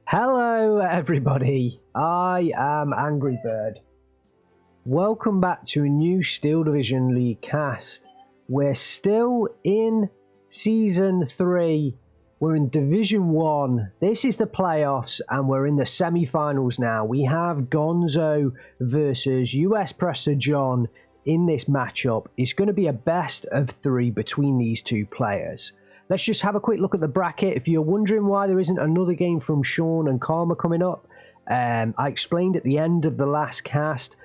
Hello everybody, I am Angry Bird. Welcome back to a new Steel Division League cast. We're still in Season 3, we're in Division 1, this is the playoffs and we're in the semi-finals now. We have Gonzo versus US Prester John in this matchup. It's going to be a best of 3 between these two players. Let's just have a quick look at the bracket. If you're wondering why there isn't another game from Sean and Karma coming up, I explained at the end of the last cast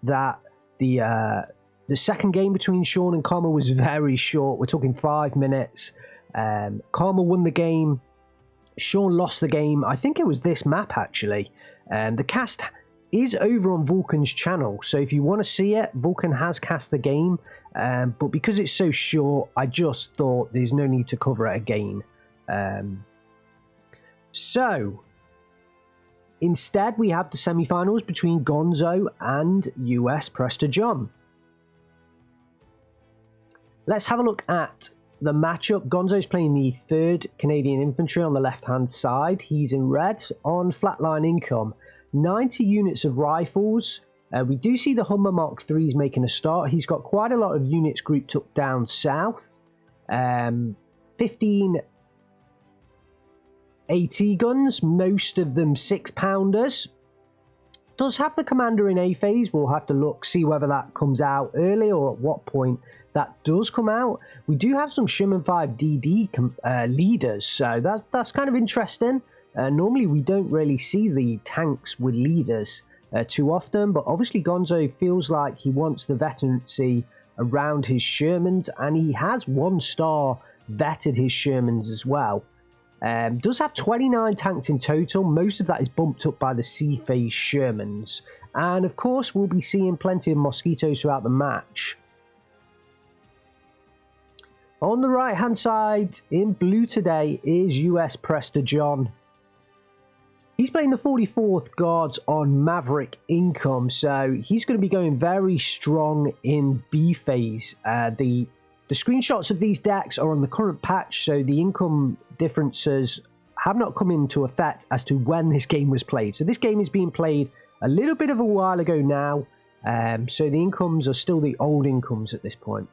that the second game between Sean and Karma was very short. We're talking 5 minutes. Karma won the game. Sean lost the game. I think it was this map, actually. The cast is over on Vulcan's channel, so if you want to see it, Vulcan has cast the game, but because it's so short, I just thought there's no need to cover it again. So instead we have the semi-finals between Gonzo and US Prester John. Let's have a look at the matchup. Gonzo's playing the 3rd Canadian Infantry on the left hand side. He's in red on flatline income. 90 units of rifles. We do see the Hummer Mark IIIs making a start. He's got quite a lot of units grouped up down south. 15 AT guns, most of them 6-pounders. Does have the commander in A phase. We'll have to see whether that comes out early or at what point that does come out. We do have some Sherman 5 DD leaders, so that's kind of interesting. Normally we don't really see the tanks with leaders too often, but obviously Gonzo feels like he wants the veterancy around his Shermans, and he has 1-star vetted his Shermans as well. Does have 29 tanks in total. Most of that is bumped up by the C-phase Shermans, and of course we'll be seeing plenty of mosquitoes throughout the match. On the right hand side in blue today is US Prester John. He's playing the 44th Guards on Maverick income, so he's going to be going very strong in B phase. The screenshots of these decks are on the current patch, so the income differences have not come into effect as to when this game was played. So this game is being played a little bit of a while ago now, so the incomes are still the old incomes at this point.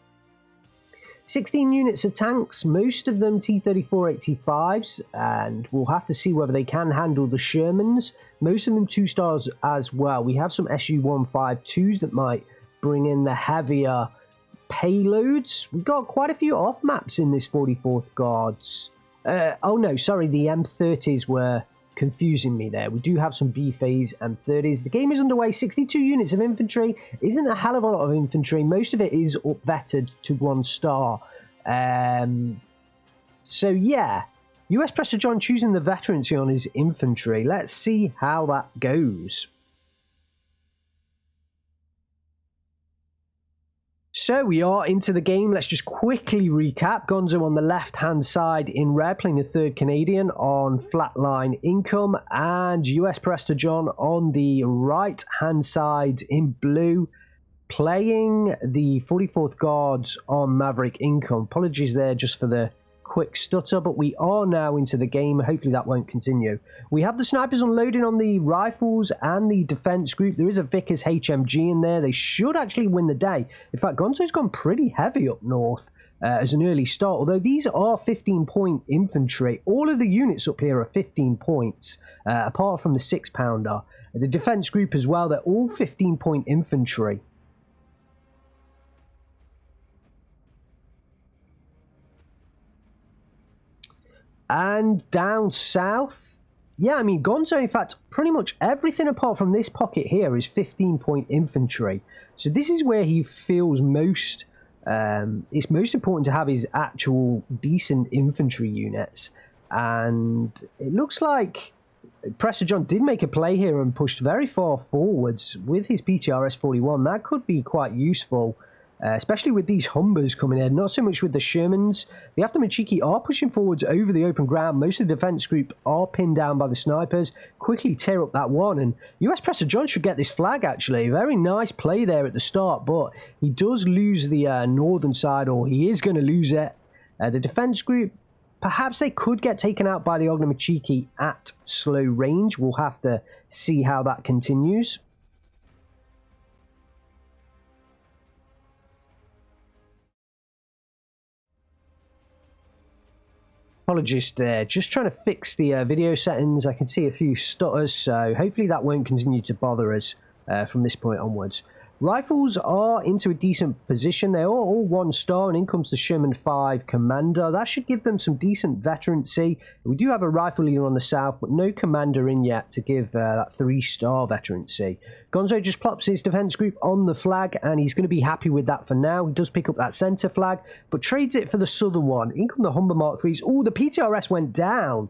16 units of tanks, most of them T-34-85s, and we'll have to see whether they can handle the Shermans. Most of them 2-stars as well. We have some SU-152s that might bring in the heavier payloads. We've got quite a few off maps in this 44th Guards. Oh no, sorry, the M30s were confusing me there. We do have some B phase M30s. The game is underway. 62 units of infantry. Isn't a hell of a lot of infantry. Most of it is up vetted to 1-star. So yeah, US Prester John choosing the veterancy on his infantry. Let's see how that goes. So we are into the game. Let's just quickly recap. Gonzo on the left-hand side in red, playing the 3rd Canadian on flatline income, and US Prester John on the right-hand side in blue, playing the 44th Guards on Maverick income. Apologies there just for the quick stutter, but we are now into the game. Hopefully that won't continue. We have the snipers unloading on the rifles and the defense group. There is a Vickers HMG in there. They should actually win the day. In fact, Gonzo's gone pretty heavy up north as an early start, although these are 15-point infantry. All of the units up here are 15 points, apart from the 6-pounder. The defense group as well, they're all 15-point infantry. And down south, yeah, I mean, Gonzo, in fact, pretty much everything apart from this pocket here is 15-point infantry. So this is where he feels most, it's most important to have his actual decent infantry units. And it looks like Prester John did make a play here and pushed very far forwards with his PTRS-41. That could be quite useful. Especially with these Humbers coming in, not so much with the Shermans. The Aftermachiki are pushing forwards over the open ground. Most of the defense group are pinned down by the snipers. Quickly tear up that one, and US Prester John should get this flag, actually. Very nice play there at the start, but he does lose the northern side, or he is going to lose it. The defense group Perhaps they could get taken out by the Ognomachiki at slow range. We'll have to see how that continues. Apologies there, just trying to fix the video settings. I can see a few stutters, so hopefully that won't continue to bother us from this point onwards. Rifles are into a decent position. They're all 1 star, and in comes the Sherman 5 Commander. That should give them some decent veterancy. We do have a rifle leader on the south, but no commander in yet to give that 3-star veterancy. Gonzo just plops his defense group on the flag, and he's going to be happy with that for now. He does pick up that center flag, but trades it for the southern one. In come the Humber Mark 3s. Oh, the PTRS went down.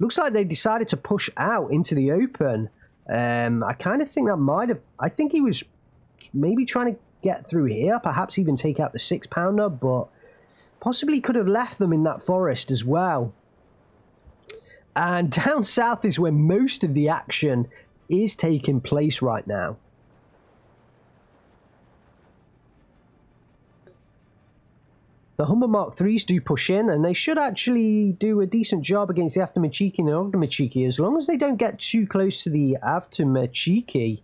Looks like they decided to push out into the open. I kind of think that might have... I think he was maybe trying to get through here, perhaps even take out the 6-pounder, but possibly could have left them in that forest as well. And down south is where most of the action is taking place right now. The Humber Mark 3s do push in, and they should actually do a decent job against the Avtomachiki and the Ognomachiki, as long as they don't get too close to the Avtomachiki.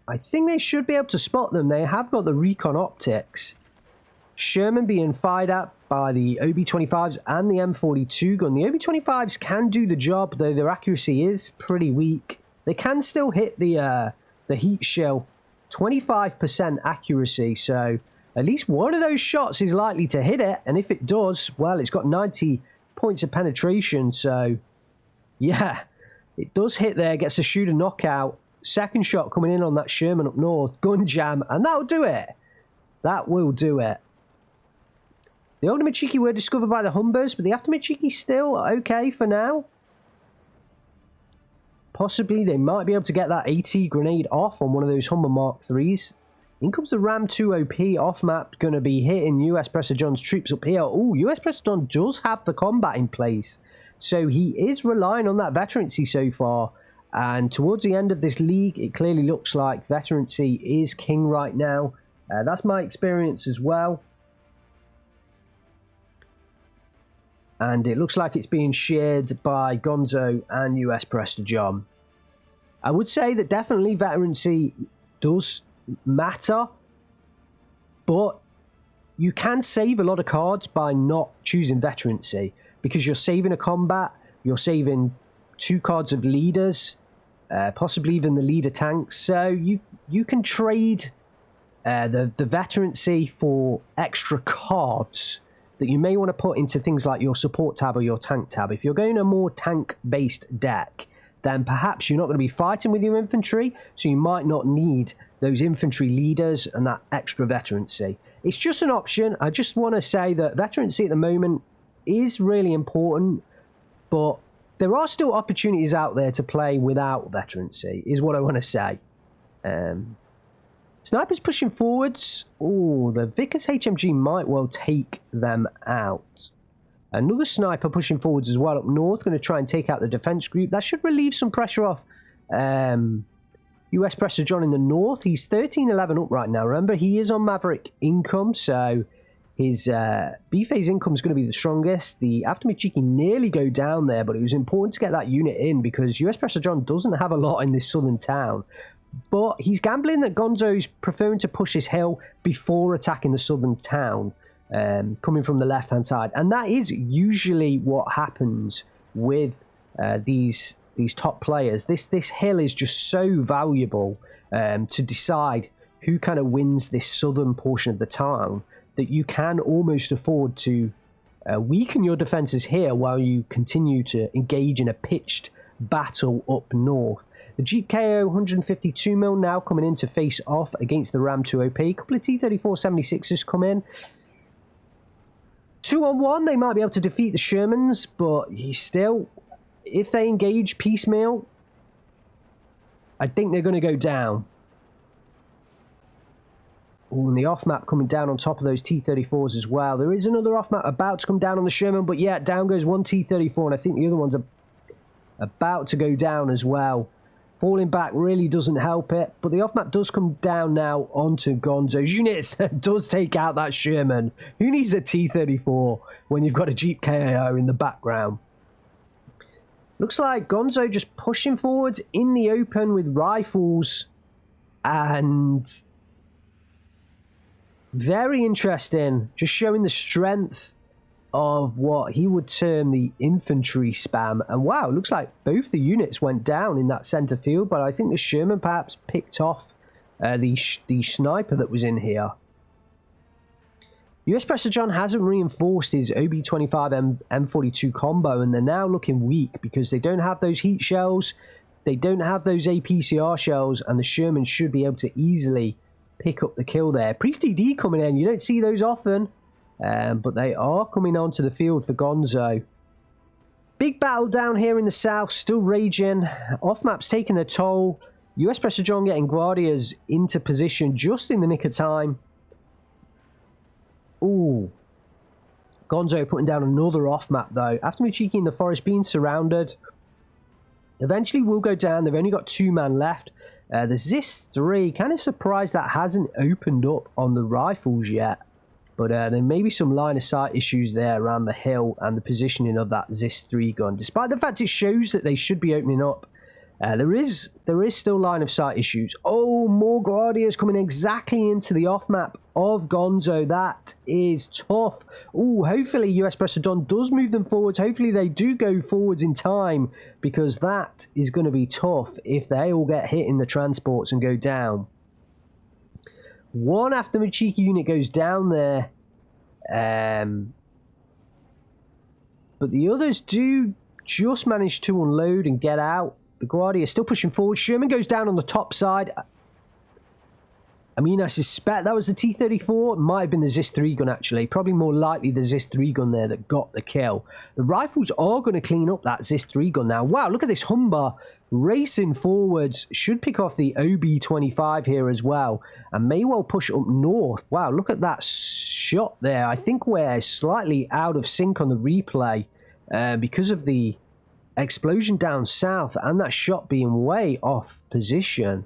I think they should be able to spot them. They have got the recon optics. Sherman being fired at by the OB-25s and the M42 gun. The OB-25s can do the job, though their accuracy is pretty weak. They can still hit the heat shield. 25% accuracy, so at least one of those shots is likely to hit it. And if it does, well, it's got 90 points of penetration, so yeah, it does hit there, gets a shooter knockout. Second shot coming in on that Sherman up north. Gun jam, and that'll do it. That will do it. The Ognomachiki were discovered by the Humbers, but the Avtomachiki still okay for now. Possibly they might be able to get that AT grenade off on one of those Humber Mark 3s. In comes the Ram 2 OP off map, going to be hitting US Presser John's troops up here. Oh, US Presser John does have the combat in place, so he is relying on that veterancy so far. And towards the end of this league, it clearly looks like veterancy is king right now. That's my experience as well. And it looks like it's being shared by Gonzo and US Prester John. I would say that definitely veterancy does matter, but you can save a lot of cards by not choosing veterancy, because you're saving a combat, you're saving 2 cards of leaders, possibly even the leader tanks. So you can trade the veterancy for extra cards that you may want to put into things like your support tab or your tank tab. If you're going a more tank-based deck, then perhaps you're not going to be fighting with your infantry, so you might not need those infantry leaders and that extra veterancy. It's just an option. I just want to say that veterancy at the moment is really important, but there are still opportunities out there to play without veterancy, is what I want to say. Snipers pushing forwards. Oh, the Vickers HMG might well take them out. Another sniper pushing forwards as well up north, going to try and take out the defense group. That should relieve some pressure off US Presser John in the north. He's 13-11 up right now. Remember, he is on Maverick income, so his B-phase income is going to be the strongest. The Avtomachiki nearly go down there, but it was important to get that unit in because US Presser John doesn't have a lot in this southern town. But he's gambling that Gonzo's preferring to push his hill before attacking the southern town, coming from the left-hand side. And that is usually what happens with these top players. This hill is just so valuable to decide who kind of wins this southern portion of the town, that you can almost afford to weaken your defenses here while you continue to engage in a pitched battle up north. The Jeep KO 152mm now coming in to face off against the Ram 2 OP. A couple of T-34-76s come in. 2-on-1, they might be able to defeat the Shermans, but he's still, if they engage piecemeal, I think they're going to go down. Ooh, and the off-map coming down on top of those T-34s as well. There is another off-map about to come down on the Sherman, but yeah, down goes one T-34, and I think the other one's about to go down as well. Falling back really doesn't help it, but the off-map does come down now onto Gonzo's units. Does take out that Sherman. Who needs a T-34 when you've got a Jeep KAO in the background? Looks like Gonzo just pushing forwards in the open with rifles, and very interesting, just showing the strength of what he would term the infantry spam. And wow, looks like both the units went down in that center field, but I think the Sherman perhaps picked off the sniper that was in here. US Pressure John hasn't reinforced his OB25 M42 combo, and they're now looking weak because they don't have those heat shells, they don't have those APCR shells, and the Sherman should be able to easily pick up the kill there. Priest DD coming in, you don't see those often. But they are coming onto the field for Gonzo. Big battle down here in the south, still raging. Off-map's taking a toll. US Pressure John getting Guardias into position just in the nick of time. Ooh. Gonzo putting down another off-map though. After Michiki in the forest being surrounded. Eventually will go down. They've only got 2 man left. The Zis 3, kind of surprised that hasn't opened up on the rifles yet. But there may be some line of sight issues there around the hill and the positioning of that Zis 3 gun. Despite the fact it shows that they should be opening up, there is still line of sight issues. Oh, more Guardias coming exactly into the off map of Gonzo. That is tough. Oh, hopefully US Pressure John does move them forwards. Hopefully they do go forwards in time, because that is going to be tough if they all get hit in the transports and go down. One after Michiki unit goes down there. But the others do just manage to unload and get out. The Guardia is still pushing forward. Sherman goes down on the top side. I mean, I suspect that was the T-34. It might have been the Zis 3 gun, actually. Probably more likely the Zis 3 gun there that got the kill. The rifles are going to clean up that Zis 3 gun now. Wow, look at this Humber racing forwards. Should pick off the OB25 here as well. And may well push up north. Wow, look at that shot there. I think we're slightly out of sync on the replay because of the explosion down south and that shot being way off position.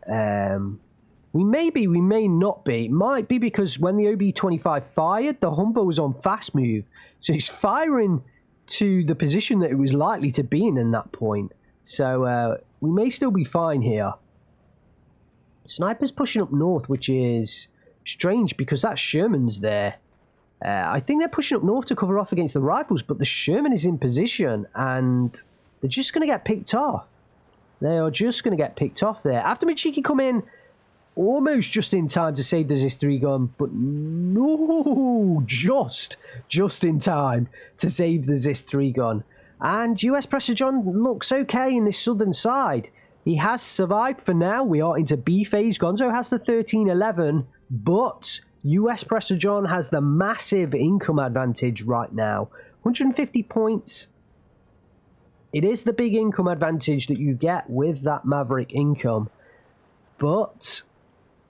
We may be, we may not be. It might be because when the OB25 fired, the Humber was on fast move. So he's firing to the position that it was likely to be in that point. So we may still be fine here. Sniper's pushing up north, which is strange because that Sherman's there. I think they're pushing up north to cover off against the rifles, but the Sherman is in position and they're just going to get picked off. They are just going to get picked off there. After Michiki come in, almost just in time to save the Zis 3 gun, but no, just in time to save the Zis 3 gun. And US Pressure John looks okay in this southern side. He has survived for now. We are into B phase. Gonzo has the 13-11, but US Pressure John has the massive income advantage right now. 150 points. It is the big income advantage that you get with that Maverick income, but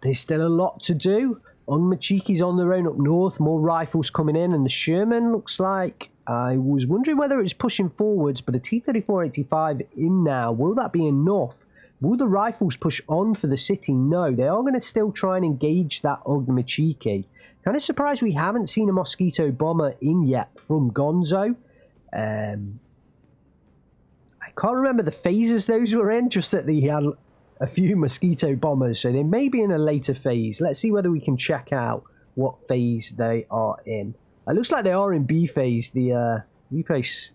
there's still a lot to do. Machiki's on their own up north, more rifles coming in, and the Sherman looks like, I was wondering whether it was pushing forwards, but a T-34-85 in now. Will that be enough? Will the rifles push on for the city? No, they are going to still try and engage that Machiki. Kind of surprised we haven't seen a Mosquito bomber in yet from Gonzo. I can't remember the phases those were in, just that they had a few Mosquito bombers, so they may be in a later phase. Let's see whether we can check out what phase they are in. It looks like they are in B phase. The replay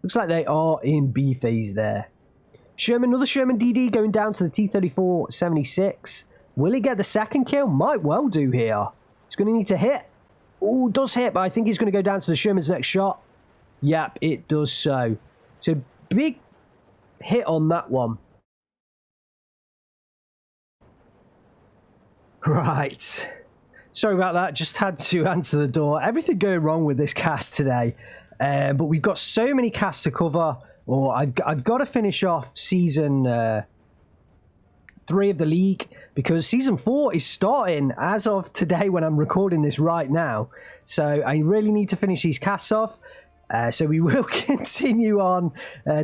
looks like they are in B phase there. Sherman, another Sherman DD going down to the T-34-76. Will he get the second kill? Might well do here. He's going to need to hit. Oh, does hit, but I think he's going to go down to the Sherman's next shot. Yep, it does so. So, big hit on that one. Right. Sorry about that. Just had to answer the door. Everything going wrong with this cast today. But we've got so many casts to cover. Or I've got to finish off season 3 of the league, because season 4 is starting as of today when I'm recording this right now. So I really need to finish these casts off. So we will continue on,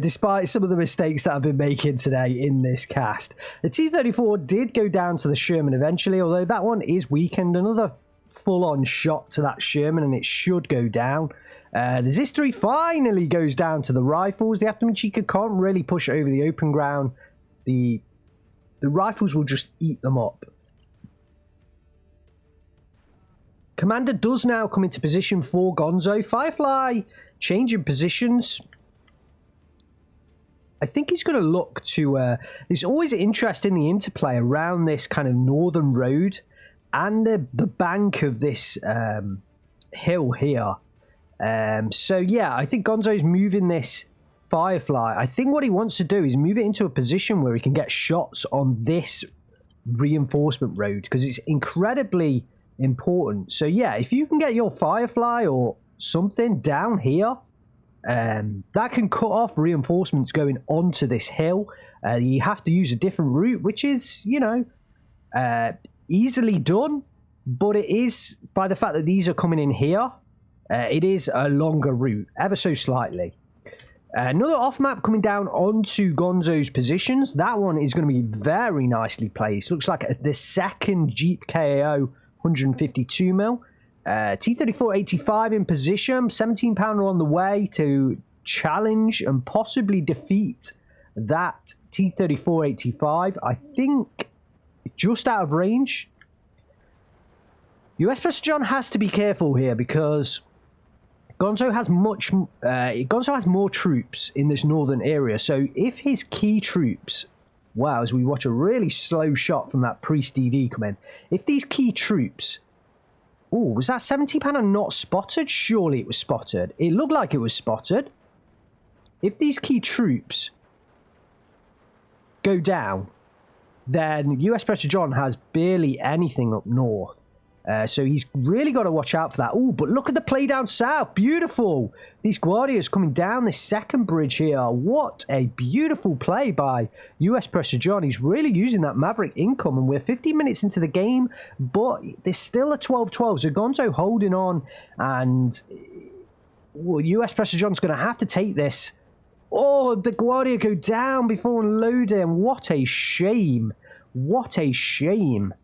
despite some of the mistakes that I've been making today in this cast. The T-34 did go down to the Sherman eventually, although that one is weakened. Another full-on shot to that Sherman, and it should go down. The ZIS-3 finally goes down to the rifles. The Aftermachika can't really push over the open ground. The rifles will just eat them up. Commander does now come into position for Gonzo. Firefly changing positions. I think he's going to look to... there's always interest in the interplay around this kind of northern road and the bank of this hill here. So yeah, I think Gonzo's moving this Firefly. I think what he wants to do is move it into a position where he can get shots on this reinforcement road, because it's incredibly important. So yeah, if you can get your Firefly or something down here, that can cut off reinforcements going onto this hill. You have to use a different route, which is, you know, easily done, but it is, by the fact that these are coming in here, it is a longer route, ever so slightly. Another off-map coming down onto Gonzo's positions. That one is going to be very nicely placed. Looks like the second Jeep KAO 152mm. T-34-85 in position. 17-pounder on the way to challenge and possibly defeat that T-34-85. I think just out of range. US Press John has to be careful here, because Gonzo has more troops in this northern area. So if his key troops, wow, as we watch a really slow shot from that Priest DD come in, if these key troops, oh, was that 17-pounder not spotted? Surely it was spotted. It looked like it was spotted. If these key troops go down, then US Pressure John has barely anything up north. So he's really got to watch out for that. Oh, but look at the play down south. Beautiful. These Guardias coming down this second bridge here. What a beautiful play by US Pressure John. He's really using that Maverick income, and we're 15 minutes into the game, but there's still a 12-12. So Gonzo holding on, and well, US Pressure John's going to have to take this. Oh, the Guardia go down before unloading. What a shame. What a shame.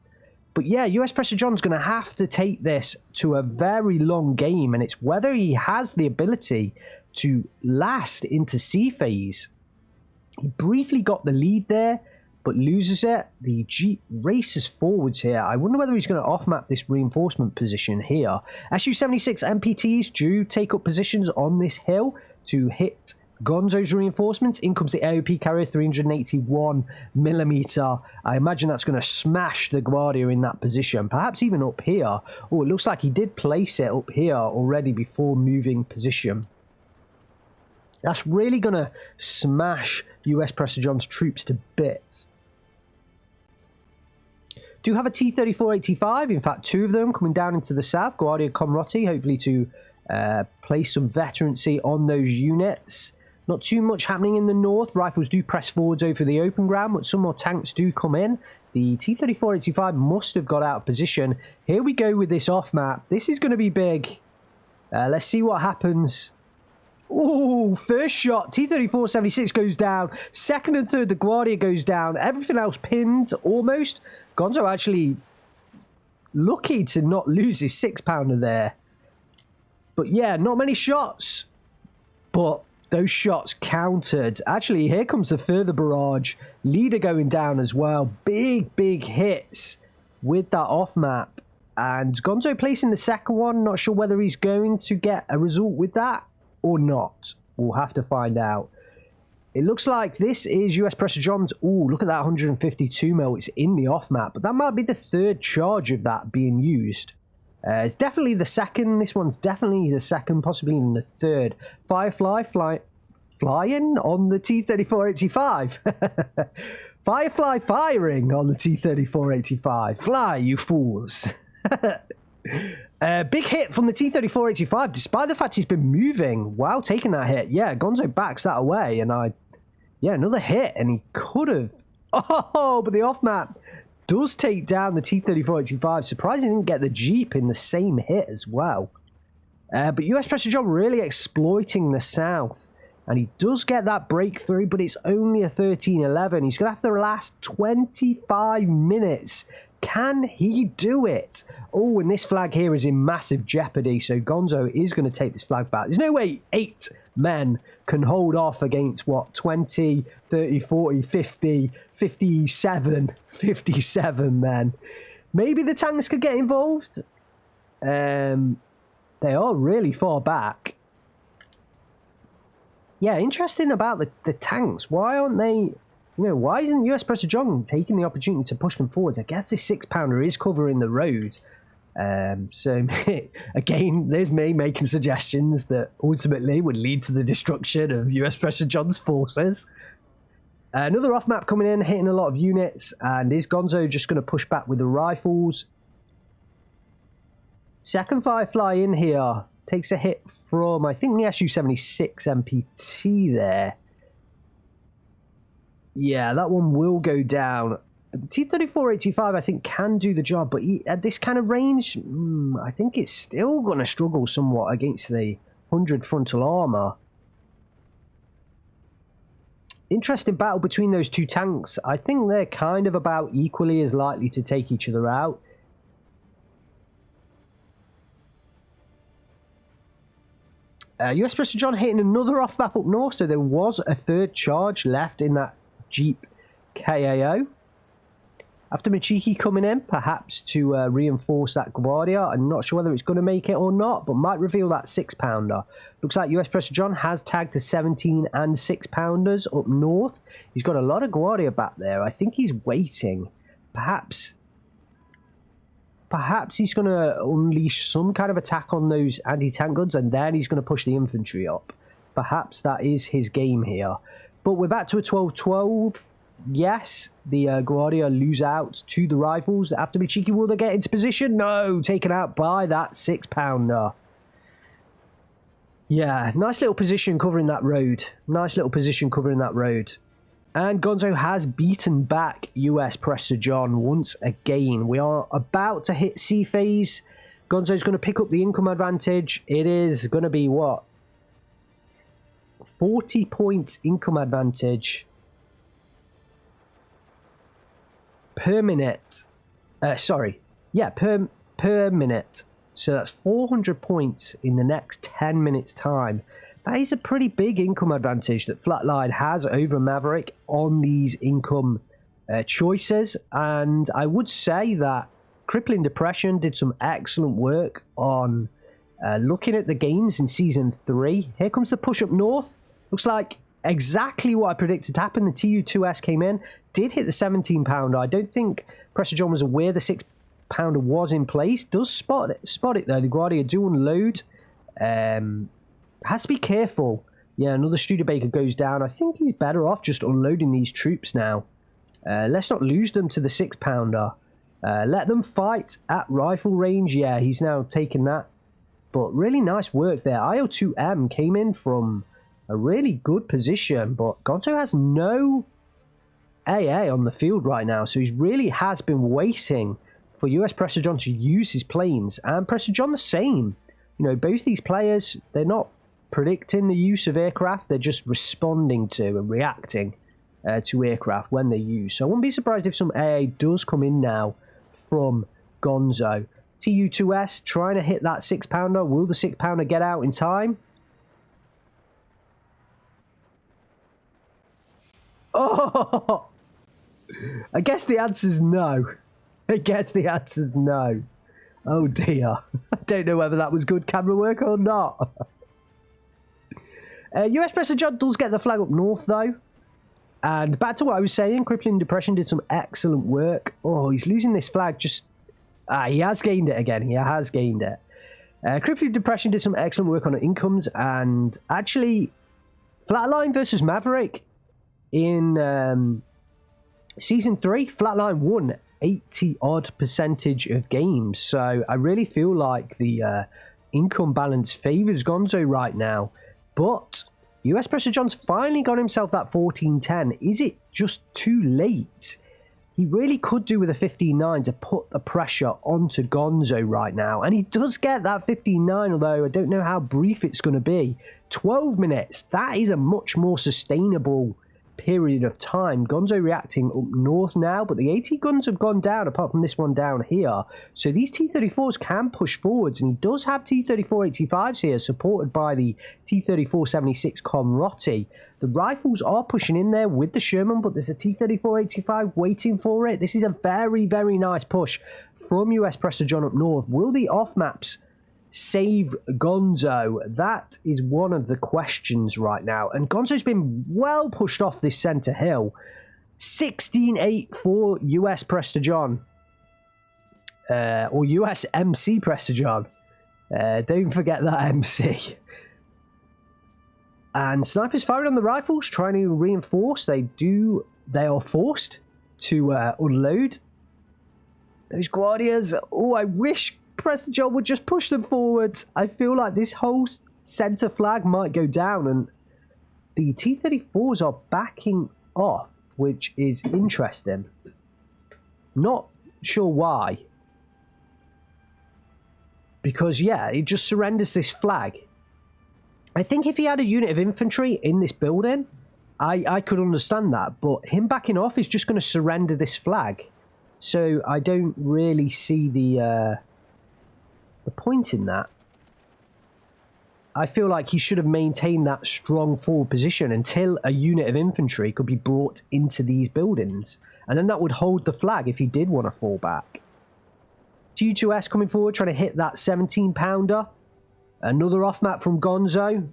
But yeah, US Pressure John's going to have to take this to a very long game, and it's whether he has the ability to last into C phase. He briefly got the lead there, but loses it. The Jeep races forwards here. I wonder whether he's going to off-map this reinforcement position here. Su-76 MPTs do take up positions on this hill to hit Gonzo's reinforcements. In comes the AOP carrier, 381mm. I imagine that's going to smash the Guardia in that position, perhaps even up here. Oh, it looks like he did place it up here already before moving position. That's really going to smash US Pressure John's troops to bits. Do have a T-34-85, in fact two of them coming down into the south. Guardia Comrotti, hopefully to place some veterancy on those units. Not too much happening in the north. Rifles do press forwards over the open ground, but some more tanks do come in. The T-34-85 must have got out of position. Here we go with this off-map. This is going to be big. Let's see what happens. Ooh, first shot. T-34-76 goes down. Second and third, the Guardia goes down. Everything else pinned, almost. Gonzo actually lucky to not lose his 6-pounder there. But yeah, not many shots. But those shots countered. Actually, here comes the further barrage. Leader going down as well. Big, big hits with that off-map. And Gonzo placing the second one. Not sure whether he's going to get a result with that or not. We'll have to find out. It looks like this is US Pressure John's. Ooh, look at that 152mm. It's in the off-map. But that might be the third charge of that being used. It's definitely the second. This one's definitely the second, possibly even the third. Firefly flying on the T-34-85. Firefly firing on the T-34-85. Fly, you fools. Big hit from the T-34-85, despite the fact he's been moving while taking that hit. Yeah, Gonzo backs that away, and yeah, another hit, and he could have. Oh, but the off-map does take down the T-34-85. Surprised he didn't get the Jeep in the same hit as well. But US Pressure John really exploiting the South. And he does get that breakthrough, but it's only a 13-11. He's going to have to last 25 minutes. Can he do it? Oh, and this flag here is in massive jeopardy. So Gonzo is going to take this flag back. There's no way 8 men can hold off against, what, 20, 30, 40, 50, 57 men. Maybe the tanks could get involved. They are really far back. Yeah, interesting about the tanks. Why aren't they, why isn't US Pressure John taking the opportunity to push them forwards? I guess this 6-pounder is covering the road. So, again, there's me making suggestions that ultimately would lead to the destruction of US Pressure John's forces. Another off-map coming in, hitting a lot of units. And is Gonzo just going to push back with the rifles? Second Firefly in here. Takes a hit from, I think, the Su-76 MPT there. Yeah, that one will go down. But the T-34-85, I think, can do the job. But at this kind of range, I think it's still going to struggle somewhat against the 100 frontal armor. Interesting battle between those two tanks. I think they're kind of about equally as likely to take each other out. US Pressure John hitting another off-map up north, so there was a third charge left in that Jeep KAO. After Machiki coming in, perhaps to reinforce that Guardia. I'm not sure whether it's going to make it or not, but might reveal that 6-pounder. Looks like US Pressure John has tagged the 17 and 6-pounders up north. He's got a lot of Guardia back there. I think he's waiting. Perhaps he's going to unleash some kind of attack on those anti-tank guns, and then he's going to push the infantry up. Perhaps that is his game here. But we're back to a 12-12. Yes, the Guardia lose out to the rifles. After Michiki, will they get into position? No, taken out by that 6-pounder. Yeah, nice little position covering that road. Nice little position covering that road. And Gonzo has beaten back US Pressure John once again. We are about to hit C phase. Gonzo's going to pick up the income advantage. It is going to be what? 40 points income advantage per minute. Per minute. So that's 400 points in the next 10 minutes time. That is a pretty big income advantage that Flatline has over Maverick on these income choices. And I would say that Crippling Depression did some excellent work on looking at the games in Season 3. Here comes the push up north. Looks like exactly what I predicted to happen. The TU2S came in, did hit the 17-pounder. I don't think Pressure John was aware the 6-pounder was in place. Does spot it though. The Guardia do unload. Has to be careful. Yeah, another Studebaker goes down. I think he's better off just unloading these troops now. Let's not lose them to the 6-pounder. Let them fight at rifle range. Yeah, he's now taken that. But really nice work there. IO2M came in from a really good position, but Gonzo has no AA on the field right now, so he really has been waiting for US Pressure John to use his planes, and Pressure John the same. Both these players, they're not predicting the use of aircraft, they're just responding to and reacting to aircraft when they use. So I wouldn't be surprised if some AA does come in now from Gonzo. TU2S trying to hit that 6-pounder. Will the 6-pounder get out in time? Oh! I guess the answer's no. Oh dear. I don't know whether that was good camera work or not. US Pressure John does get the flag up north though. And back to what I was saying, Crippling Depression did some excellent work. Oh, he's losing this flag just... he has gained it again. Crippling Depression did some excellent work on incomes, and actually Flatline versus Maverick in Season 3, Flatline won 80-odd% of games. So I really feel like the income balance favours Gonzo right now. But US Pressure John's finally got himself that 14-10. Is it just too late? he really could do with a 15-9 to put the pressure onto Gonzo right now. And he does get that 15-9, although I don't know how brief it's going to be. 12 minutes, that is a much more sustainable period of time. Gonzo reacting up north now, but the AT guns have gone down, apart from this one down here. So these T-34s can push forwards, and he does have T-34-85s here, supported by the T-34-76 Conrotti. The rifles are pushing in there with the Sherman, but there's a T-34-85 waiting for it. This is a very, very nice push from US Prester John up north. Will the off-maps save Gonzo? That is one of the questions right now. And Gonzo's been well pushed off this centre hill. 16-8 for US Prester John. Or US MC Prester John. Don't forget that MC. And snipers firing on the rifles, trying to reinforce. They are forced to unload those Guardias. Oh, I wish Prester John would just push them forwards. I feel like this whole centre flag might go down, and the T-34s are backing off, which is interesting. Not sure why. Because, yeah, it just surrenders this flag. I think if he had a unit of infantry in this building, I could understand that. But him backing off is just going to surrender this flag. So I don't really see the point in that. I feel like he should have maintained that strong forward position until a unit of infantry could be brought into these buildings. And then that would hold the flag if he did want to fall back. Tu2S coming forward, trying to hit that 17-pounder. Another off-map from Gonzo.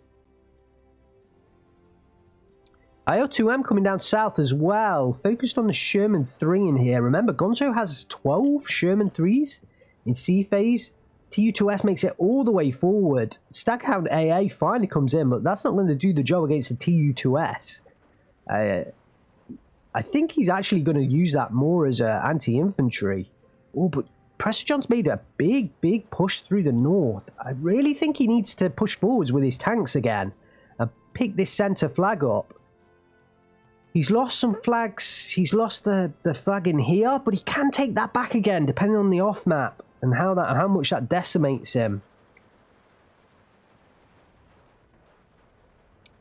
IO2M coming down south as well. Focused on the Sherman 3 in here. Remember, Gonzo has 12 Sherman 3s in C phase. Tu2S makes it all the way forward. Staghound AA finally comes in, but that's not going to do the job against the Tu2S. I think he's actually going to use that more as anti-infantry. Oh, but Prester John's made a big push through the north. I really think he needs to push forwards with his tanks again and pick this centre flag up. He's lost some flags. He's lost the flag in here, but he can take that back again, depending on the off-map and how much that decimates him.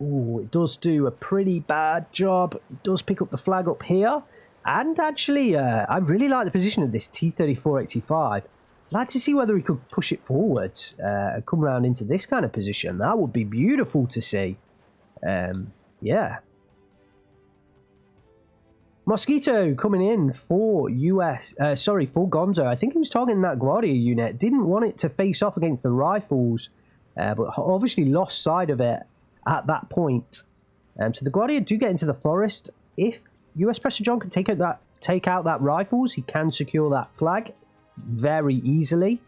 Oh, it does do a pretty bad job. It does pick up the flag up here. And actually, I really like the position of this T-34-85. I'd like to see whether he could push it forwards and come around into this kind of position. That would be beautiful to see. Yeah. Mosquito coming in for for Gonzo. I think he was targeting that Guardia unit. Didn't want it to face off against the rifles, but obviously lost sight of it at that point. So the Guardia do get into the forest. If US Prester John can take out that rifles, he can secure that flag very easily.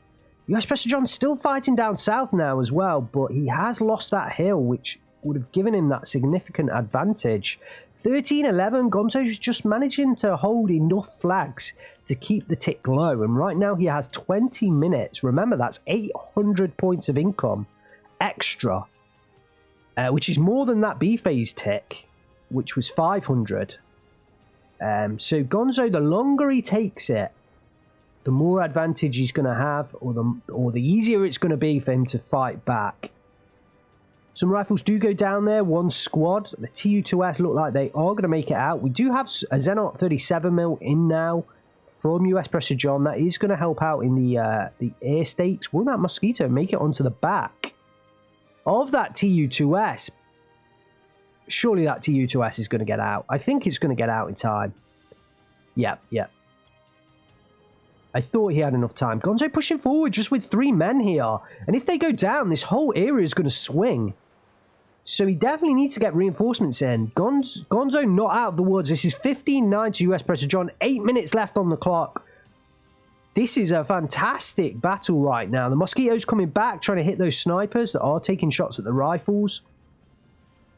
US Prester John's still fighting down south now as well, but he has lost that hill, which would have given him that significant advantage. 13-11, Gonzo's just managing to hold enough flags to keep the tick low, and right now he has 20 minutes. Remember, that's 800 points of income extra, which is more than that B-phase tick, which was 500. So Gonzo, the longer he takes it, the more advantage he's going to have, or the easier it's going to be for him to fight back. Some rifles do go down there, one squad. The Tu2S look like they are going to make it out. We do have a Zenot 37mm in now from US Prester John. That is going to help out in the air stakes. Will that Mosquito make it onto the back of that Tu2S? Surely that Tu2S is going to get out. I think it's going to get out in time. Yep. I thought he had enough time. Gonzo pushing forward just with 3 men here. And if they go down, this whole area is going to swing. So he definitely needs to get reinforcements in. Gonzo not out of the woods. This is 15-9 to US Prester John. 8 minutes left on the clock. This is a fantastic battle right now. The Mosquito's coming back, trying to hit those snipers that are taking shots at the rifles.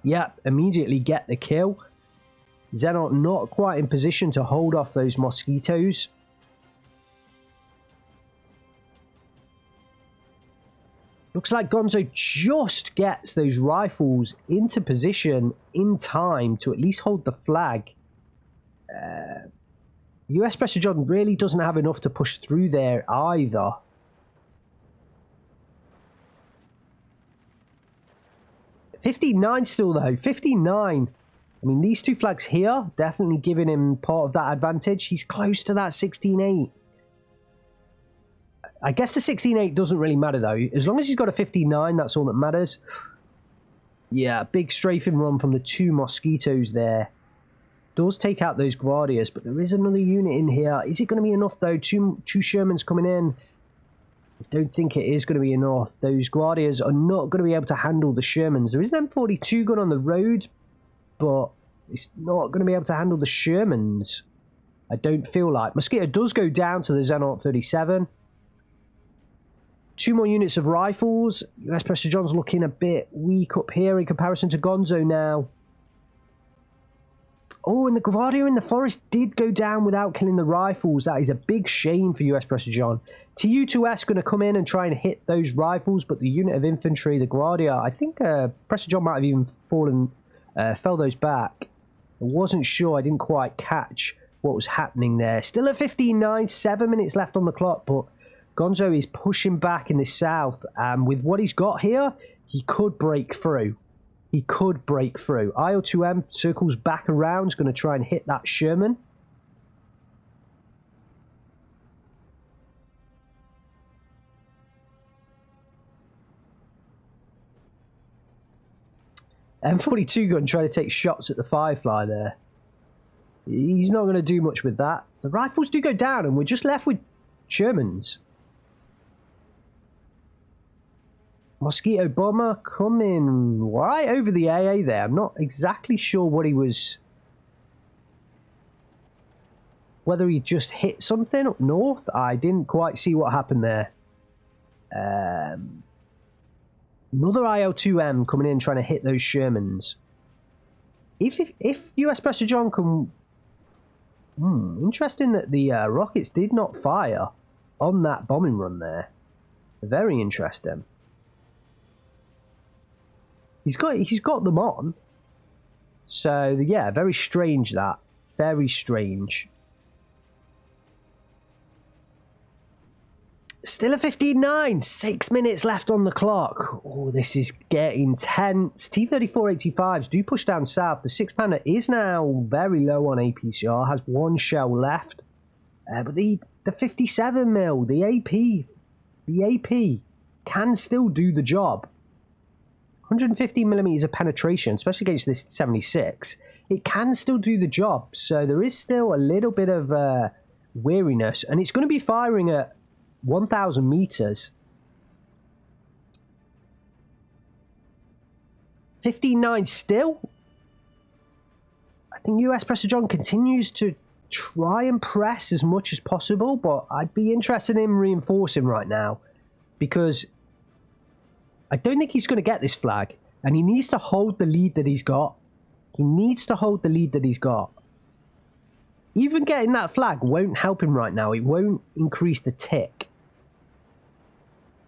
Yep, immediately get the kill. Zenot not quite in position to hold off those Mosquitoes. Looks like Gonzo just gets those rifles into position in time to at least hold the flag. US Pressure John really doesn't have enough to push through there either. $59 still though, 59. I mean, these two flags here, definitely giving him part of that advantage. He's close to that 16.8. I guess the 16.8 doesn't really matter though. As long as he's got a 59, that's all that matters. Yeah, big strafing run from the two Mosquitoes there. Does take out those Guardias, but there is another unit in here. Is it going to be enough though? Two Shermans coming in. I don't think it is going to be enough. Those Guardias are not going to be able to handle the Shermans. There is an M42 gun on the road, but it's not going to be able to handle the Shermans. I don't feel like. Mosquito does go down to the Xenon 37. Two more units of rifles. US Pressure John's looking a bit weak up here in comparison to Gonzo now. Oh, and the Guardia in the forest did go down without killing the rifles. That is a big shame for US Pressure John. TU2S going to come in and try and hit those rifles, but the unit of infantry, the Guardia, I think Pressure John might have even fell those back. I wasn't sure. I didn't quite catch what was happening there. Still at 15-9, 7 minutes left on the clock, but Gonzo is pushing back in the south. And with what he's got here, he could break through. He could break through. IL-2M circles back around. Is going to try and hit that Sherman. M42 gun trying to take shots at the Firefly there. He's not going to do much with that. The rifles do go down and we're just left with Shermans. Mosquito Bomber coming right over the AA there. I'm not exactly sure what he was... Whether he just hit something up north. I didn't quite see what happened there. Another IL-2M coming in trying to hit those Shermans. If US Pressure John can... interesting that the rockets did not fire on that bombing run there. Very interesting. He's got them on. So, yeah, very strange that. Very strange. Still a 15-9. 6 minutes left on the clock. Oh, this is getting tense. T-34-85s do push down south. The 6-pounder is now very low on APCR. Has one shell left. But the 57mm, the AP can still do the job. 115mm of penetration, especially against this 76. It can still do the job. So there is still a little bit of weariness. And it's going to be firing at 1,000 meters. 15-9 still. I think US Pressure John continues to try and press as much as possible, but I'd be interested in reinforcing right now because I don't think he's going to get this flag, and he needs to hold the lead that he's got. He needs to hold the lead that he's got. Even getting that flag won't help him right now. It won't increase the tick.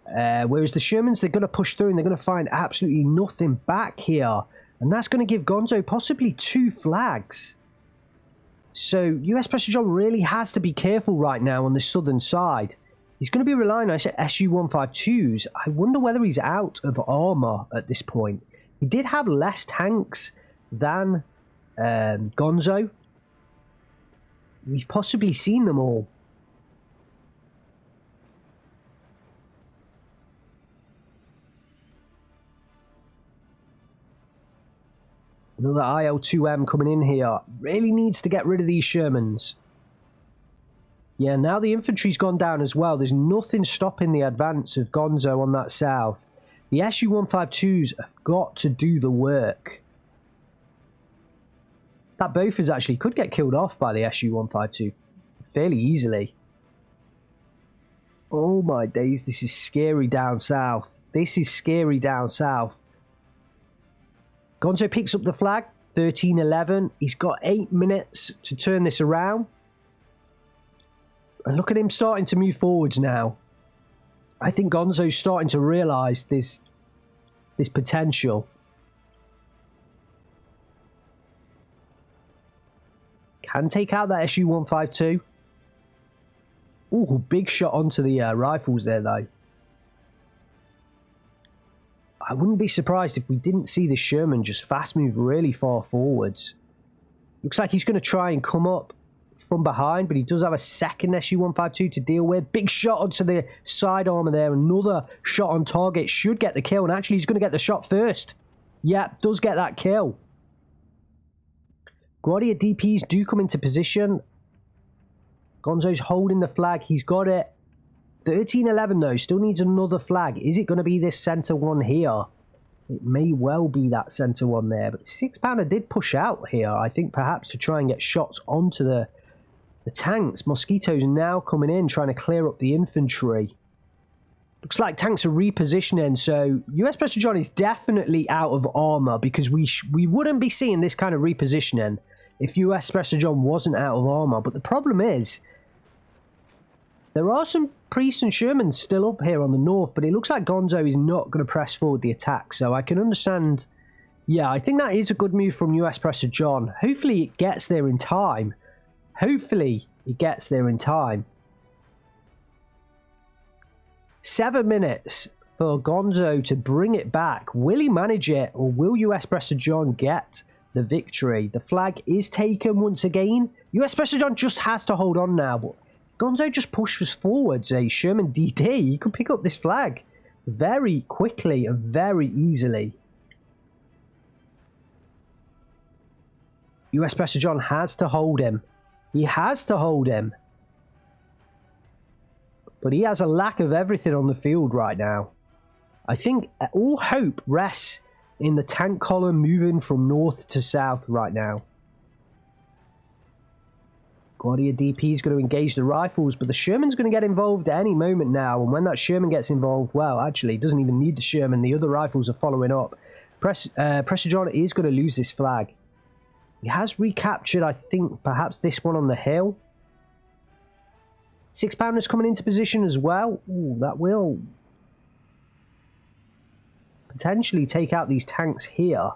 Whereas the Shermans, they're going to push through and they're going to find absolutely nothing back here. And that's going to give Gonzo possibly 2 flags. So US Pressure John really has to be careful right now on the southern side. He's going to be relying on Su-152s. I wonder whether he's out of armor at this point. He did have less tanks than Gonzo. We've possibly seen them all. Another IL-2M coming in here. Really needs to get rid of these Shermans. Yeah, now the infantry's gone down as well. There's nothing stopping the advance of Gonzo on that south. The Su-152s have got to do the work. That Bofors actually could get killed off by the Su-152 fairly easily. Oh my days, this is scary down south. This is scary down south. Gonzo picks up the flag, 13-11. He's got 8 minutes to turn this around. And look at him starting to move forwards now. I think Gonzo's starting to realise this potential. Can take out that Su-152. Ooh, big shot onto the rifles there, though. I wouldn't be surprised if we didn't see the Sherman just fast move really far forwards. Looks like he's going to try and come up from behind, but he does have a second SU-152 to deal with. Big shot onto the side armor there. Another shot on target. Should get the kill, and actually he's going to get the shot first. Yep, does get that kill. Guardia DPs do come into position. Gonzo's holding the flag. He's got it. 13-11 though. Still needs another flag. Is it going to be this center one here? It may well be that center one there. But 6-pounder did push out here. I think perhaps to try and get shots onto the tanks. Mosquitoes now coming in, trying to clear up the infantry. Looks like tanks are repositioning. So US Prester John is definitely out of armor, because we wouldn't be seeing this kind of repositioning if US Prester John wasn't out of armor. But the problem is, there are some priests and Shermans still up here on the north, but it looks like Gonzo is not going to press forward the attack. So I can understand. Yeah, I think that is a good move from US Prester John. Hopefully it gets there in time. Hopefully it gets there in time. 7 minutes for Gonzo to bring it back. Will he manage it, or will US Prester John get the victory? The flag is taken once again. US Prester John just has to hold on now. But Gonzo just pushes forwards a Sherman DD. He can pick up this flag very quickly and very easily. US Prester John has to hold him. He has to hold him. But he has a lack of everything on the field right now. I think all hope rests in the tank column moving from north to south right now. Guardia DP is going to engage the rifles, but the Sherman's going to get involved at any moment now. And when that Sherman gets involved, well, actually, he doesn't even need the Sherman. The other rifles are following up. Prester John is going to lose this flag. He has recaptured, I think, perhaps this one on the hill. 6-pounders coming into position as well. Ooh, that will potentially take out these tanks here.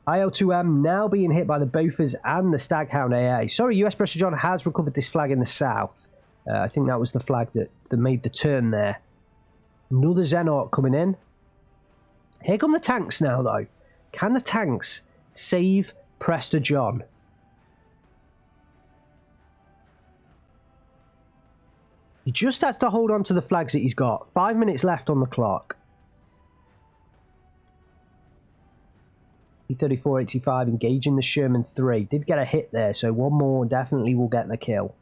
IL-2M now being hit by the Bofors and the Staghound AA. Sorry, US Prester John has recovered this flag in the south. I think that was the flag that made the turn there. Another Xenarch coming in. Here come the tanks now, though. Can the tanks save Prester John? He just has to hold on to the flags that he's got. 5 minutes left on the clock. T-34-85 engaging the Sherman 3. Did get a hit there, so one more definitely will get the kill.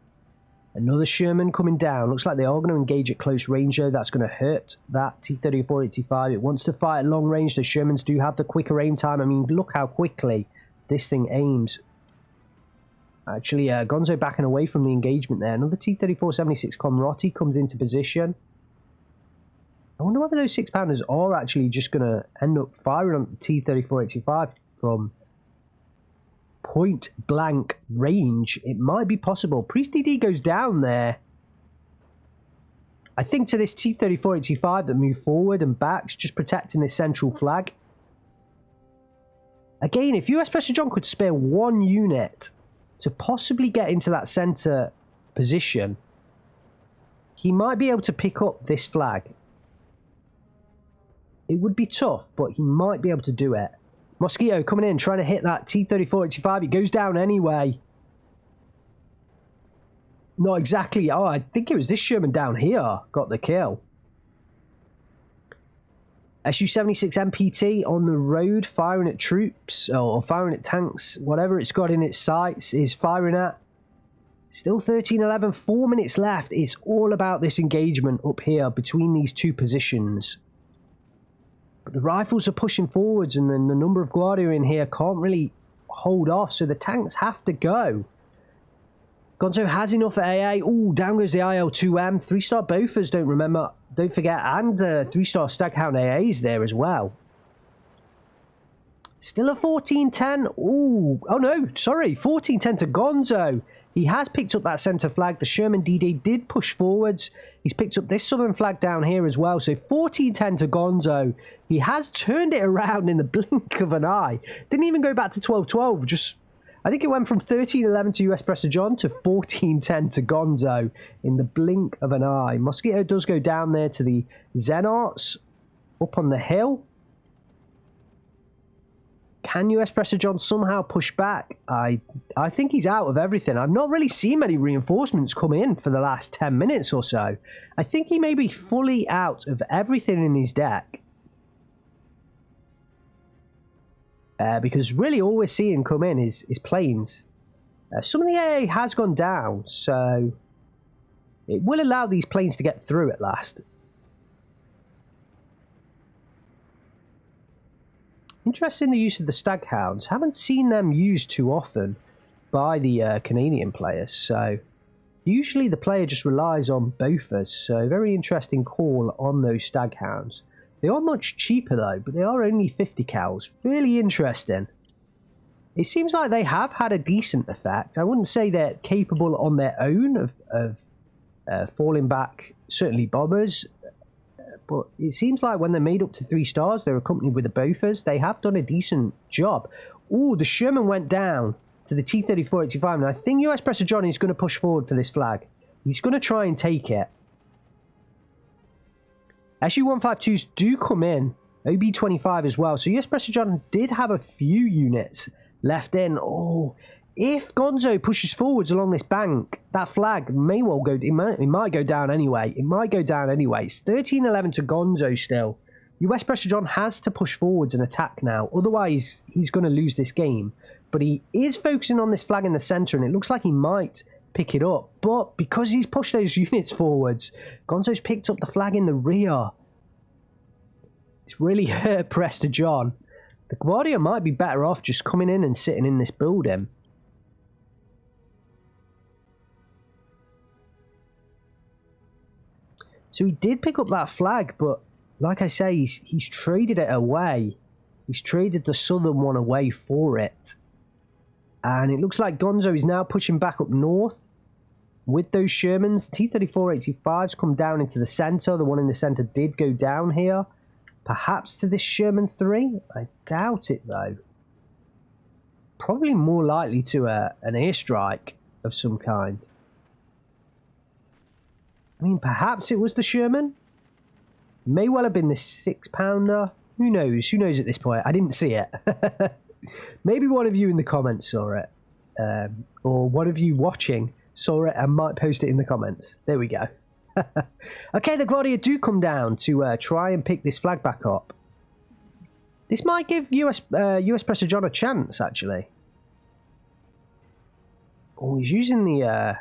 Another Sherman coming down. Looks like they are going to engage at close range, though. That's going to hurt that T-34-85. It wants to fight at long range. The Shermans do have the quicker aim time. I mean, look how quickly this thing aims. Actually, Gonzo backing away from the engagement there. Another T-34-76 Comrotti comes into position. I wonder whether those 6-pounders are actually just going to end up firing on the T-34-85 from point blank range. It might be possible. Priest DD goes down there. I think to this T-34-85 that moved forward and backs, just protecting this central flag. Again, if US Prester John could spare one unit to possibly get into that center position, he might be able to pick up this flag. It would be tough, but he might be able to do it. Mosquito coming in, trying to hit that T-34-85. It goes down anyway. Not exactly. Oh, I think it was this Sherman down here got the kill. Su-76 MPT on the road, firing at troops, or firing at tanks. Whatever it's got in its sights is firing at. Still 13-11, 4 minutes left. It's all about this engagement up here between these two positions. But the rifles are pushing forwards, and then the number of Guardia in here can't really hold off, so the tanks have to go. Gonzo has enough AA. Ooh, down goes the IL-2M. 3-star Bofors, don't forget, and 3-star Staghound AAs there as well. Still a 14-10. Ooh, oh no, sorry, 14-10 to Gonzo. He has picked up that centre flag. The Sherman DD did push forwards. He's picked up this southern flag down here as well. So 14-10 to Gonzo. He has turned it around in the blink of an eye. Didn't even go back to 12-12. Just, I think it went from 13-11 to US Prester John to 14-10 to Gonzo in the blink of an eye. Mosquito does go down there to the Zenarts up on the hill. Can US Prester John somehow push back? I think he's out of everything. I've not really seen many reinforcements come in for the last 10 minutes or so. I think he may be fully out of everything in his deck. Because really all we're seeing come in is planes. Some of the AA has gone down, so it will allow these planes to get through at last. Interesting the use of the Staghounds. Haven't seen them used too often by the Canadian players, so usually the player just relies on Bofors, so very interesting call on those Staghounds. They are much cheaper though, but they are only 50 cals. Really interesting. It seems like they have had a decent effect. I wouldn't say they're capable on their own of falling back, certainly bombers, but it seems like when they're made up to 3 stars, they're accompanied with the Bofors. They have done a decent job. Ooh, the Sherman went down to the T-34-85, and I think US Prester John is going to push forward for this flag. He's going to try and take it. SU-152s do come in, OB-25 as well, so US Prester John did have a few units left in. Oh, if Gonzo pushes forwards along this bank, that flag may well go, it might go down anyway. It might go down anyway. It's 13-11 to Gonzo still. US Prester John has to push forwards and attack now, otherwise he's going to lose this game. But he is focusing on this flag in the centre, and it looks like he might pick it up. But because he's pushed those units forwards, Gonzo's picked up the flag in the rear. It's really hurt Prester John. The Guardia might be better off just coming in and sitting in this building. So he did pick up that flag, but like I say, he's traded it away. He's traded the southern one away for it. And it looks like Gonzo is now pushing back up north with those Shermans. T-34-85s come down into the centre. The one in the centre did go down here. Perhaps to this Sherman 3? I doubt it, though. Probably more likely to an airstrike of some kind. I mean, perhaps it was the Sherman. May well have been the 6-pounder. Who knows? Who knows at this point? I didn't see it. Maybe one of you in the comments saw it. Or one of you watching saw it and might post it in the comments. There we go. Okay, the Guardia do come down to try and pick this flag back up. This might give US Prester John a chance, actually. Oh, he's using the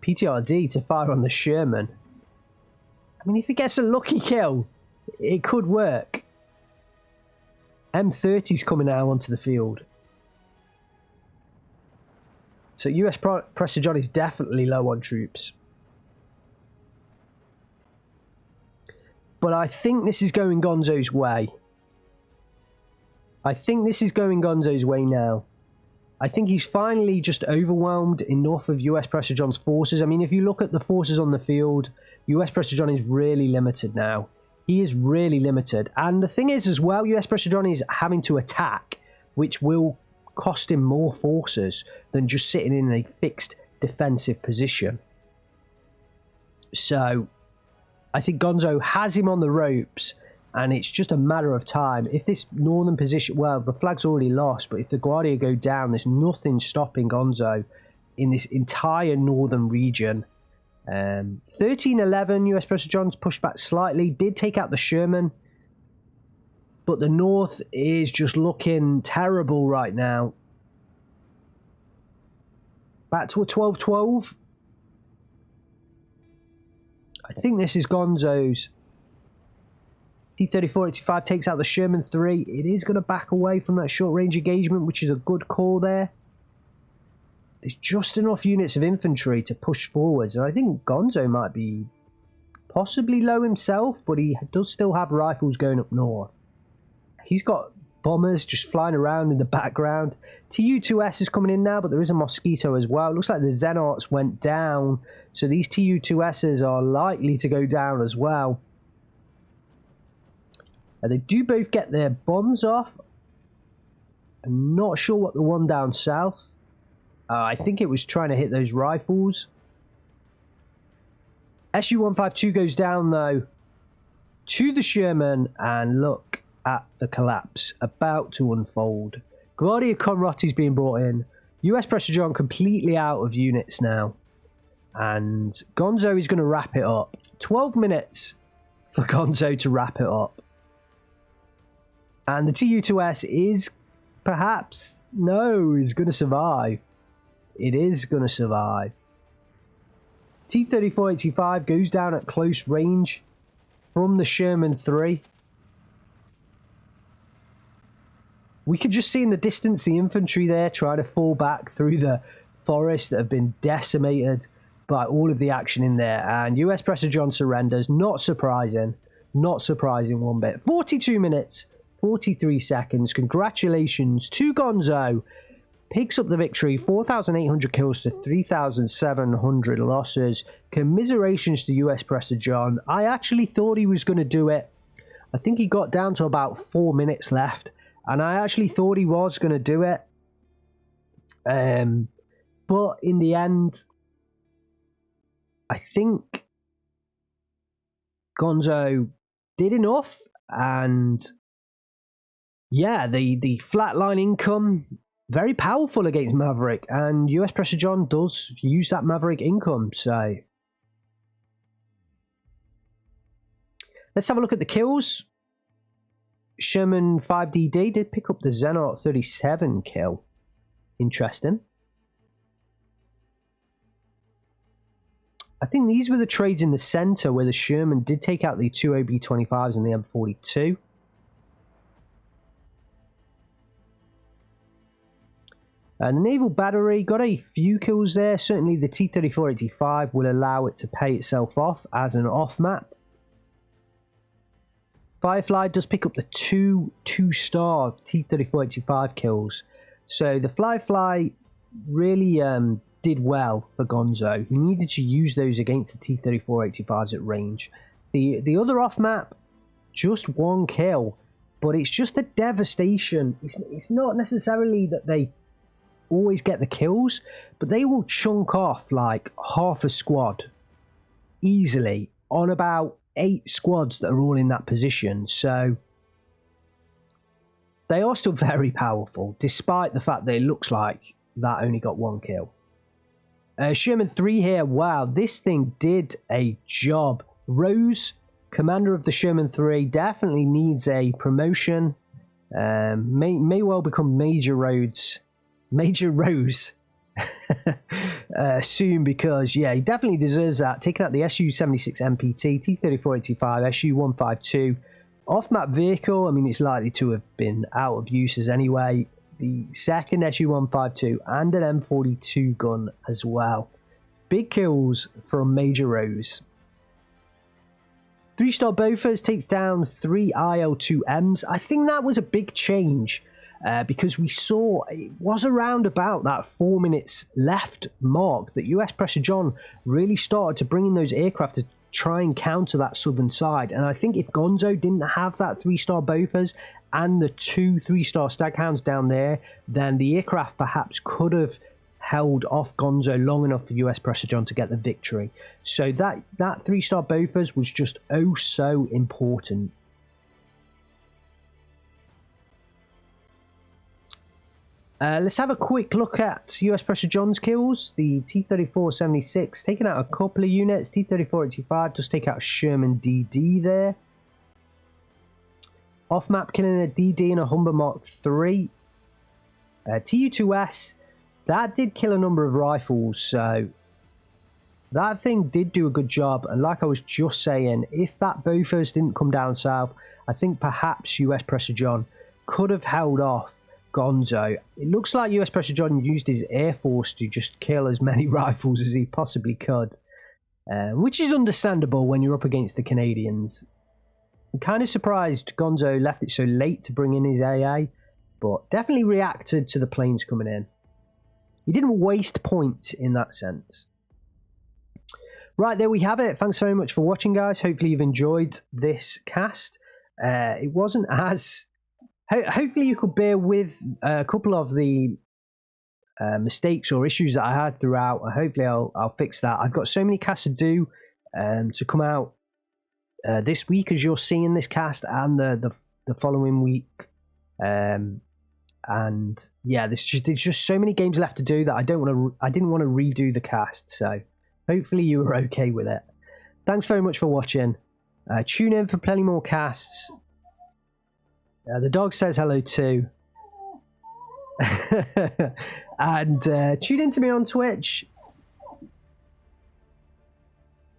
PTRD to fire on the Sherman. I mean, if he gets a lucky kill, it could work. M30's coming now onto the field. So US Prester John is definitely low on troops. But I think this is going Gonzo's way. I think this is going Gonzo's way now. I think he's finally just overwhelmed enough of US Prester John's forces. I mean, if you look at the forces on the field, US Prester John is really limited now. He is really limited. And the thing is as well, US Prester John is having to attack, which will cost him more forces than just sitting in a fixed defensive position. So I think Gonzo has him on the ropes, and it's just a matter of time. If this northern position, well, the flag's already lost, but if the Guardia go down, there's nothing stopping Gonzo in this entire northern region. 13-11, US Prester John's pushed back slightly, did take out the Sherman, but the north is just looking terrible right now. Back to a 12-12. I think this is Gonzo's. T-34-85 takes out the Sherman 3. It is going to back away from that short-range engagement, which is a good call there. There's just enough units of infantry to push forwards, and I think Gonzo might be possibly low himself, but he does still have rifles going up north. He's got bombers just flying around in the background. Tu-2S is coming in now, but there is a Mosquito as well. It looks like the Zenarts went down, so these Tu-2Ss are likely to go down as well. They do both get their bombs off. I'm not sure what the one down south. I think it was trying to hit those rifles. SU-152 goes down, though, to the Sherman, and look at the collapse about to unfold. Gladia Conrotti's being brought in. US Pressure John completely out of units now. And Gonzo is going to wrap it up. 12 minutes for Gonzo to wrap it up. And the TU-2S is perhaps, no, is going to survive. It is going to survive. T-3485 goes down at close range from the Sherman 3. We could just see in the distance the infantry there try to fall back through the forest that have been decimated by all of the action in there. And US Pressure John surrenders. Not surprising. Not surprising one bit. 42 minutes, 43 seconds. Congratulations to Gonzo. Picks up the victory. 4,800 kills to 3,700 losses. Commiserations to US Pressure John. I actually thought he was going to do it. I think he got down to about 4 minutes left. And I actually thought he was going to do it. But in the end, I think Gonzo did enough. And yeah, the flatline income, very powerful against Maverick. And US Pressure John does use that Maverick income. So let's have a look at the kills. Sherman 5DD did pick up the Xenart 37 kill. Interesting. I think these were the trades in the center where the Sherman did take out the two OB25s and the M42. And the Naval Battery got a few kills there. Certainly the T-3485 will allow it to pay itself off as an off-map. Firefly does pick up the two-star T-3485 kills. So the Firefly really did well for Gonzo. He needed to use those against the T-3485s at range. The other off-map, just one kill. But it's just the devastation. It's not necessarily that they always get the kills, but they will chunk off like half a squad easily on about 8 squads that are all in that position. So they are still very powerful, despite the fact that it looks like that only got one kill. Sherman 3 here. Wow, this thing did a job. Rose, commander of the Sherman 3, definitely needs a promotion. May well become Major Rose soon, because yeah, he definitely deserves that. Taking out the SU-76 MPT, T-3485, SU-152 off-map vehicle. I mean, it's likely to have been out of uses anyway. The second SU-152 and an M42 gun as well. Big kills from Major Rose. 3-star Bofors takes down 3 IL-2Ms. I think that was a big change. Because we saw it was around about that 4 minutes left mark that US Pressure John really started to bring in those aircraft to try and counter that southern side. And I think if Gonzo didn't have that 3-star Bofors and the 2 3-star Staghounds down there, then the aircraft perhaps could have held off Gonzo long enough for US Pressure John to get the victory. So that 3-star Bofors was just oh so important. Let's have a quick look at US Pressure John's kills. The T-3476 taking out a couple of units. T-3485 just take out Sherman DD there. Off-map killing a DD and a Humber Mark III. TU-2S, that did kill a number of rifles, so that thing did do a good job. And like I was just saying, if that Bofors didn't come down south, I think perhaps US Pressure John could have held off Gonzo. It looks like US Pressure John used his Air Force to just kill as many rifles as he possibly could, which is understandable when you're up against the Canadians. I'm kind of surprised Gonzo left it so late to bring in his AA, but definitely reacted to the planes coming in. He didn't waste points in that sense. Right, there we have it. Thanks very much for watching, guys. Hopefully you've enjoyed this cast. It wasn't as hopefully you could bear with a couple of the mistakes or issues that I had throughout. Hopefully I'll fix that. I've got so many casts to do to come out this week, as you're seeing this cast, and the following week. And yeah, there's just so many games left to do that I didn't want to redo the cast. So hopefully you were okay with it. Thanks very much for watching. Tune in for plenty more casts. The dog says hello too. And tune in to me on Twitch.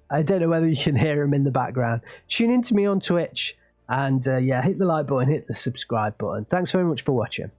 I don't know whether you can hear him in the background. Tune in to me on Twitch. And yeah, hit the like button, hit the subscribe button. Thanks very much for watching.